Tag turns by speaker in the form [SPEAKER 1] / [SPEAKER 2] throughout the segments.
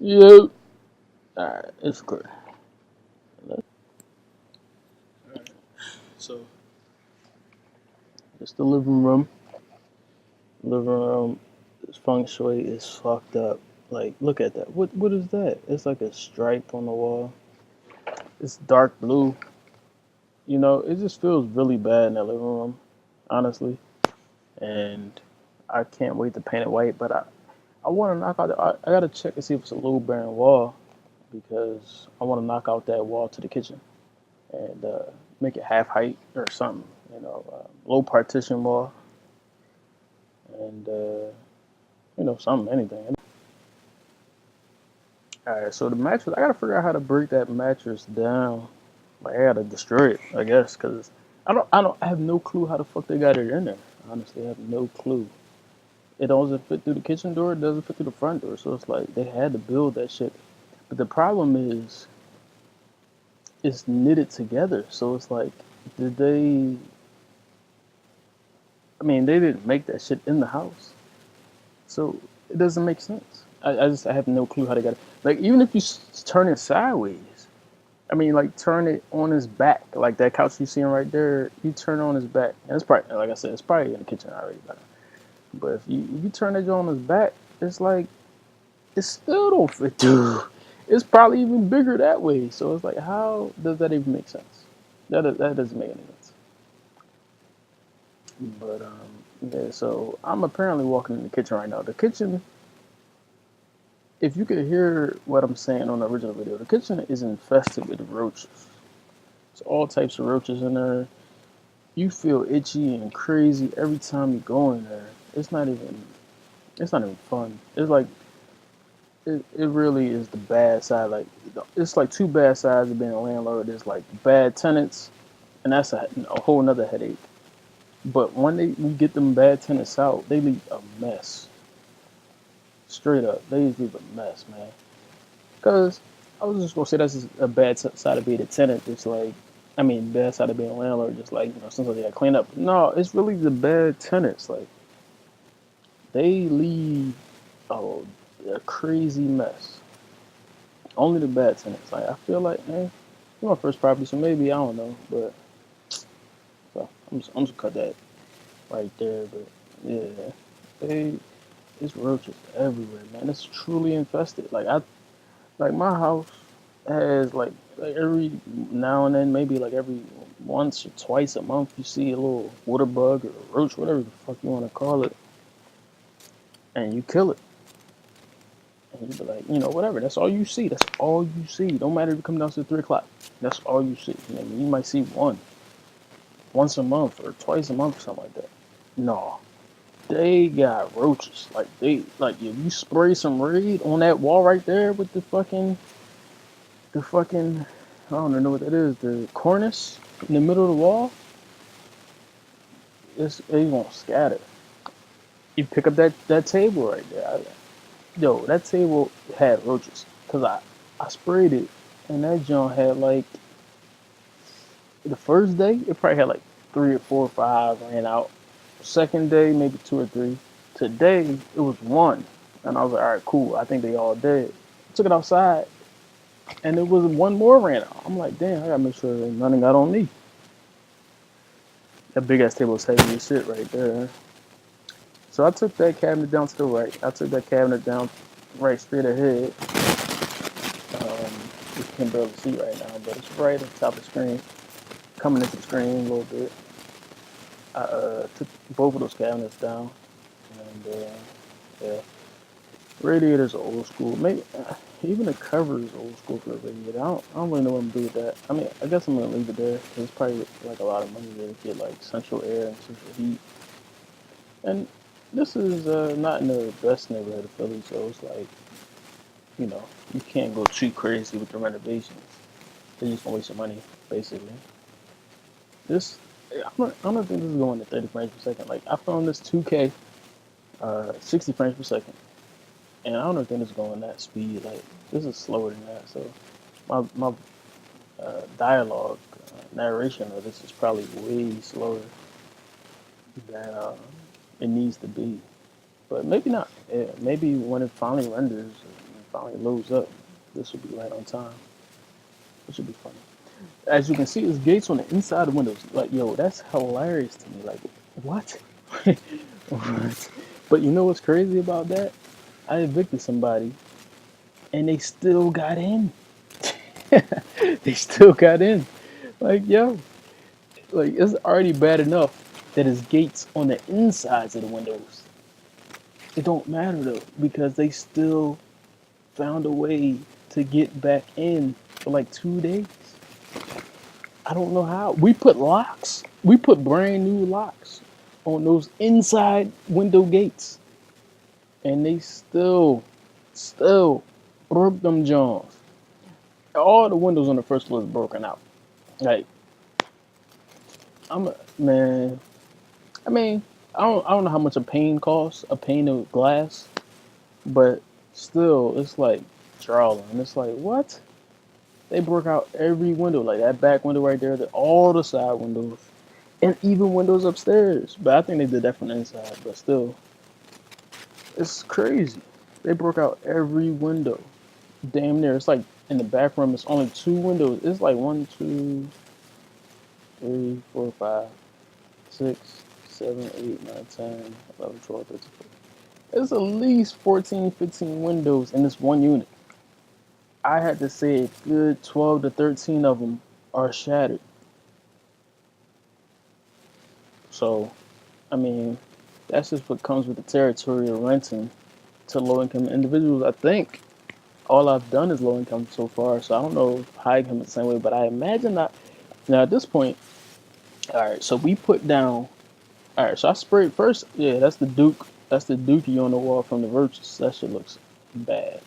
[SPEAKER 1] Yep. Alright, it's good. So it's the living room. Living room. This feng shui is fucked up. Like, look at that. What is that? It's like a stripe on the wall. It's dark blue. You know, it just feels really bad in that living room, honestly. And I can't wait to paint it white. But I want to knock out. I gotta check and see if it's a low bearing wall because I want to knock out that wall to the kitchen and make it half height or something. You know, low partition wall and something, anything. All right, so the mattress, I gotta figure out how to break that mattress down. Like, I gotta destroy it, I guess, because I have no clue how the fuck they got it in there. Honestly, I have no clue. It doesn't fit through the kitchen door. It doesn't fit through the front door. So it's like they had to build that shit. But the problem is, it's knitted together. So it's like, did they? I mean, they didn't make that shit in the house. So it doesn't make sense. I have no clue how they got it. Like, even if you turn it sideways, I mean, like, turn it on his back, like that couch you seeing right there. You turn it on his back, and it's probably, like I said, it's probably in the kitchen already. But if you turn it on his back, it's like it still don't fit through. It's probably even bigger that way. So it's like, how does that even make sense? That doesn't make any sense. But yeah. So I'm apparently walking in the kitchen right now. The kitchen, if you could hear what I'm saying on the original video, the kitchen is infested with roaches. It's all types of roaches in there. You feel itchy and crazy every time you go in there. It's not even. It's not even fun. It's like it really is the bad side. Like, it's like two bad sides of being a landlord. There's like bad tenants, and that's a whole nother headache. But when we get them bad tenants out, they leave a mess. Straight up, they leave a mess, man. Because I was just gonna say that's just a bad side of being a tenant. It's like, I mean, bad side of being a landlord. Just like, sometimes they got to clean up. No, it's really the bad tenants. Like, they leave a crazy mess. Only the bad tenants. Like, I feel like, man, it's my first property, so maybe I don't know, but so I'm just cut that right there. But yeah, they it's roaches everywhere, man. It's truly infested. Like my house has like every now and then, maybe like every once or twice a month, you see a little water bug or a roach, whatever the fuck you want to call it, and you kill it. And you be like, whatever. That's all you see. That's all you see. Don't matter if you come down to 3 o'clock. That's all you see. You might see one once a month or twice a month or something like that. No, they got roaches. Like if you spray some raid on that wall right there with the fucking I don't know what that is, the cornice in the middle of the wall, it won't scatter. You pick up that table right there. Yo, that table had roaches because I sprayed it, and that joint had like the first day it probably had like 3 or 4 or 5 ran out. Second day maybe 2 or 3. Today it was one, and I was like, all right, cool. I think they all dead. Took it outside, and it was one more ran out. I'm like, damn, I gotta make sure nothing got on me. That big ass table was heavy as shit right there. So I took that cabinet down to the right. I took that cabinet down right straight ahead. You can barely see right now, but it's right at the top of the screen, coming into the screen a little bit. I took both of those cabinets down, and yeah, radiator's old school. Maybe even the cover is old school for the radiator. I don't really know what I'm gonna do with that. I mean, I guess I'm gonna leave it there. It's probably like a lot of money to get like central air and central heat. And this is not in the best neighborhood of Philly, so it's like, you know you can't go too crazy with the renovations. They're just gonna waste your money, basically. This I don't think this is going to 30 frames per second. Like, I found this 2K, 60 frames per second, and I don't think it's going that speed. Like, this is slower than that. So my dialogue narration of this is probably way slower than it needs to be. But maybe not. Yeah, maybe when it finally renders, finally loads up. This will be right on time. It should be funny. As you can see, there's gates on the inside of windows. Like, yo, that's hilarious to me. Like, what? What? But you know what's crazy about that? I evicted somebody, and they still got in. They still got in. Like, yo, like it's already bad enough that it's gates on the insides of the windows. It don't matter though because they still found a way to get back in for like 2 days. I don't know how. We put locks. We put brand new locks on those inside window gates, and they still broke them Jones. All the windows on the first floor is broken out. Like I'm a man. I mean, I don't know how much a pane costs, a pane of glass, but still, it's like drawing. It's like what? They broke out every window, like that back window right there, all the side windows, and even windows upstairs. But I think they did that from the inside. But still, it's crazy. They broke out every window, damn near. It's like in the back room, it's only two windows. It's like 1, 2, 3, 4, 5, 6, 7, 8, 9, 10, 11, 12, 13, 14. There's at least 14, 15 windows in this one unit. I had to say a good 12 to 13 of them are shattered. So, I mean, that's just what comes with the territory of renting to low income individuals. I think all I've done is low income so far, so I don't know if high income is the same way, but I imagine that. Now, at this point, all right, so we put down, all right, so I sprayed first, yeah, that's the Duke, that's the Dookie on the wall from the Roaches. That shit looks bad.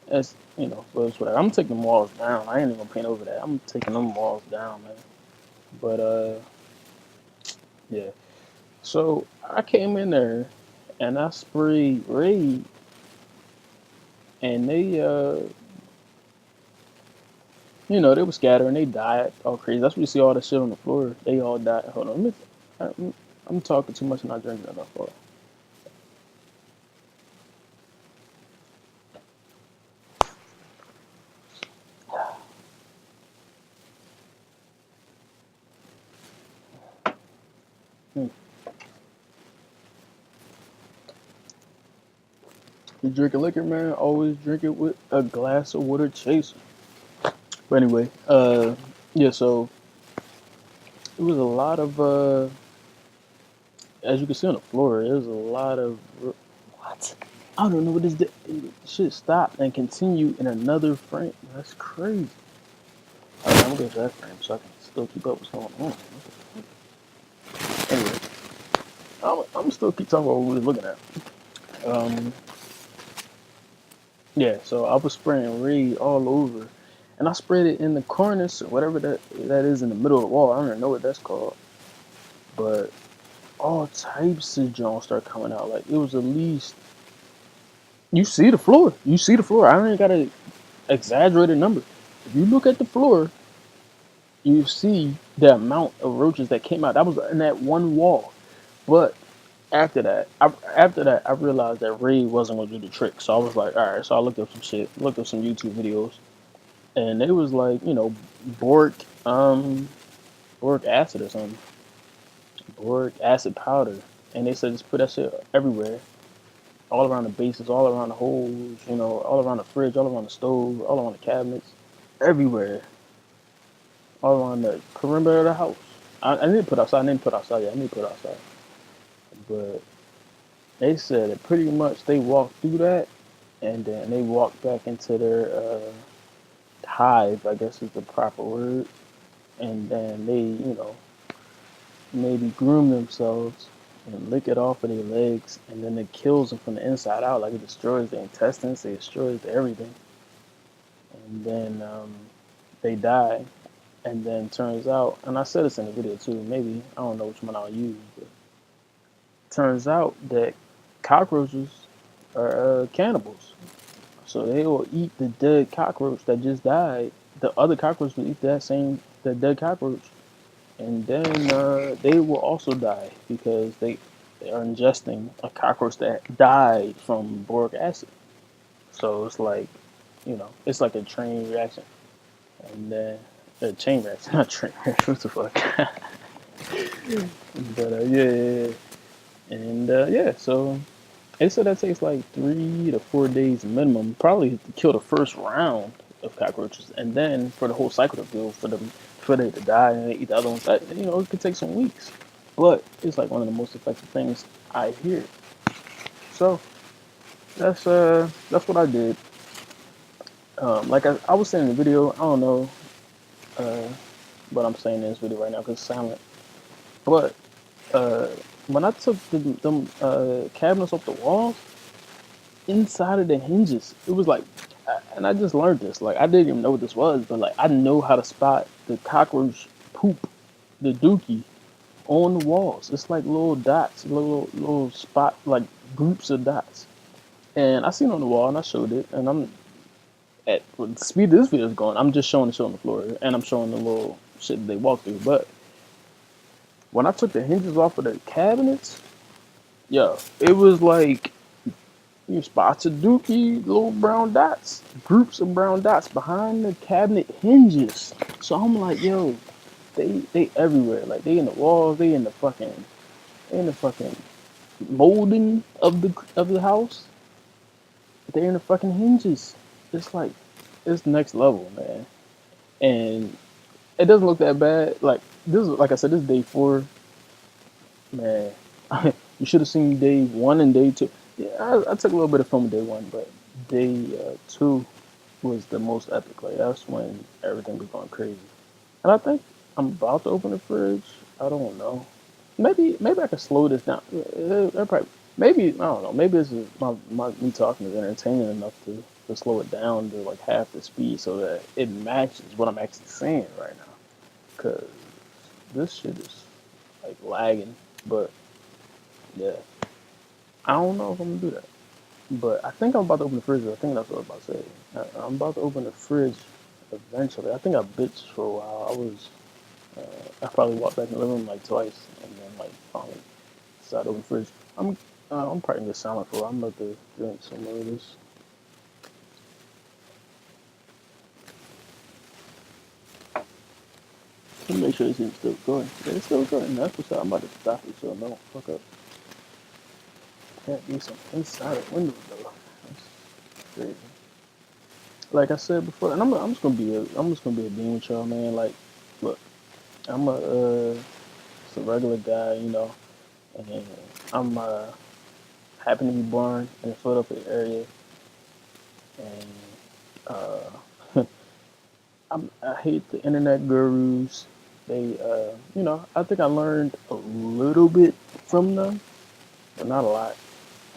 [SPEAKER 1] That's, but it's whatever. I'm taking them walls down. I ain't even gonna paint over that. I'm taking them walls down, man. But, yeah. So I came in there and I sprayed Raid, and they were scattering. They died all crazy. That's what you see all the shit on the floor. They all died. Hold on, I'm talking too much and not drinking enough water. Hmm. You drink a liquor, man. Always drink it with a glass of water chaser. But anyway, yeah. So it was a lot of as you can see on the floor. There was a lot of what? I don't know what this did. It should stop and continue in another frame. That's crazy. Alright, I'm gonna go to that frame so I can still keep up what's going on. Anyway, I'm still keep talking about what we were looking at. Um, yeah, so I was spraying Raid all over, and I sprayed it in the cornice or whatever that is in the middle of the wall. I don't even know what that's called, but all types of Jones start coming out. Like it was at least you see the floor. You see the floor. I don't even got a exaggerated number. If you look at the floor, you see the amount of roaches that came out. That was in that one wall. But after that, I realized that Raid wasn't gonna do the trick. So I was like, all right. So I looked up some shit, looked up some YouTube videos, and it was like, boric, boric acid or something, boric acid powder, and they said just put that shit everywhere, all around the bases, all around the holes, all around the fridge, all around the stove, all around the cabinets, everywhere, all around the perimeter of the house. I need to put outside. I need to put outside. Yeah, I need to put outside. But they said that pretty much they walked through that, and then they walked back into their hive, I guess is the proper word, and then they, maybe groom themselves and lick it off of their legs, and then it kills them from the inside out, like it destroys their intestines, it destroys everything, and then they die. And then turns out, and I said this in the video too, maybe, I don't know which one I'll use, but turns out that cockroaches are cannibals. So they will eat the dead cockroach that just died. The other cockroach will eat the dead cockroach, and then they will also die because they are ingesting a cockroach that died from boric acid. So it's like, it's like a train reaction, and then a chain reaction, not train reaction. What the fuck? But yeah. And yeah, so they said that takes like 3 to 4 days minimum, probably to kill the first round of cockroaches, and then for the whole cycle to build for they to die and they eat the other ones. It could take some weeks, but it's like one of the most effective things I hear. So that's what I did. Like I was saying in the video, I don't know uh, what I'm saying in this video right now because it's silent. But uh, when I took them cabinets off the walls, inside of the hinges, it was like, and I just learned this. Like I didn't even know what this was, but like I know how to spot the cockroach poop, the dookie on the walls. It's like little dots, little spot, like groups of dots. And I seen it on the wall, and I showed it. And I'm with the speed this video is going, I'm just showing the shit on the floor, and I'm showing the little shit that they walk through. But when I took the hinges off of the cabinets, yo, it was like you spots of dookie, little brown dots, groups of brown dots behind the cabinet hinges. So I'm like, yo, they everywhere. Like they in the walls, they in the fucking molding of the house. They in the fucking hinges. It's like it's next level, man. And it doesn't look that bad. Like this is like I said, this is day 4. Man, you should have seen day 1 and day 2. Yeah, I took a little bit of film day 1, but day 2 was the most epic. Like that's when everything was going crazy. And I think I'm about to open the fridge. I don't know. Maybe I can slow this down. Probably, maybe I don't know. Maybe this is my me talking is entertaining enough to slow it down to like half the speed so that it matches what I'm actually saying right now. Cause this shit is like lagging. But yeah, I don't know if I'm gonna do that. But I think I'm about to open the fridge. I think that's what I was about to say. I'm about to open the fridge eventually. I think I bitched for a while. I probably walked back in the living room like twice, and then like finally decided to open the fridge. I'm probably gonna get silent for a while. I'm about to drink some more of this. Let me make sure this is still going. Yeah, it's still going. That's what's up. I'm about to stop it so no fuck up. Can't do something inside the window though. That's crazy. Like I said before, and I'm just gonna be a bean with y'all, man. Like, look, I'm just a regular guy, and I'm happen to be born in the Philadelphia area, and I hate the internet gurus. They, I think I learned a little bit from them, but not a lot.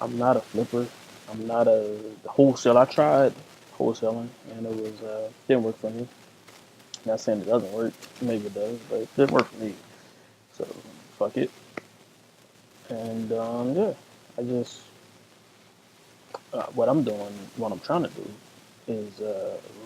[SPEAKER 1] I'm not a flipper. I'm not a wholesale. I tried wholesaling, and it was didn't work for me. Not saying it doesn't work. Maybe it does, but it didn't work for me. So fuck it. And yeah, I just what I'm trying to do is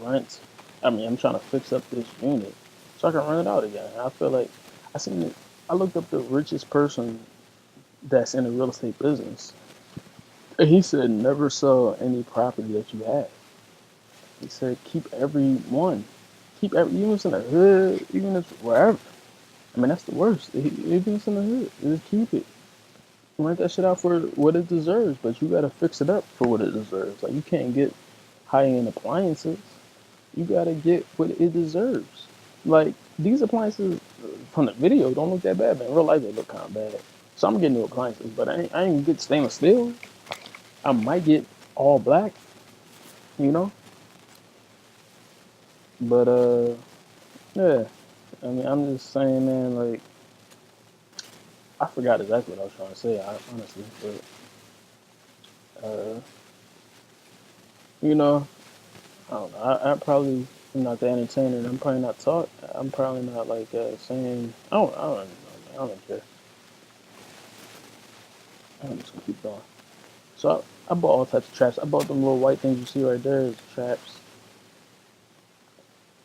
[SPEAKER 1] rent. I mean, I'm trying to fix up this unit so I can rent it out again. I feel like I seen it. I looked up the richest person that's in the real estate business, and he said never sell any property that you have. He said keep every one, even if it's in the hood, even if wherever. I mean, that's the worst. Even if it's in the hood, just keep it. Rent that shit out for what it deserves, but you gotta fix it up for what it deserves. Like you can't get high end appliances. You gotta get what it deserves. Like these appliances from the video don't look that bad, but in real life they look kind of bad. So I'm getting new appliances, but I ain't get stainless steel. I might get all black, you know. But yeah. I mean, I'm just saying, man. Like I forgot exactly what I was trying to say, honestly. But you know, I don't know. I probably am not the entertainer. I'm probably not talk. I'm probably not like saying. I don't know. Man. I don't even care. I'm just gonna keep going. So I bought all types of traps. I bought them little white things you see right there as traps.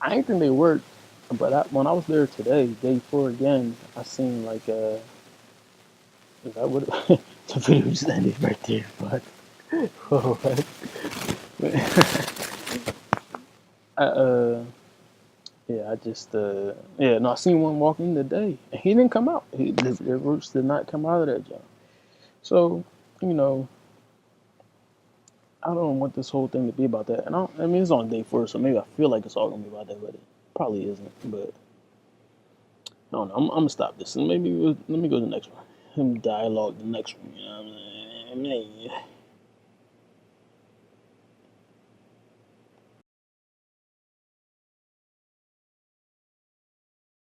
[SPEAKER 1] I ain't think they worked, but when I was there today, day 4 again, I seen like is that what the video just ended right there? But what? I, yeah, I just yeah, no, I seen one walk in today. He didn't come out. The roots did not come out of that job. So, you know, I don't want this whole thing to be about that. And I mean, it's on day 4, so maybe I feel like it's all gonna be about that, but it probably isn't. But I don't know. I'm gonna stop this and maybe let me go to the next one. Dialogue the next one. You know what I'm saying?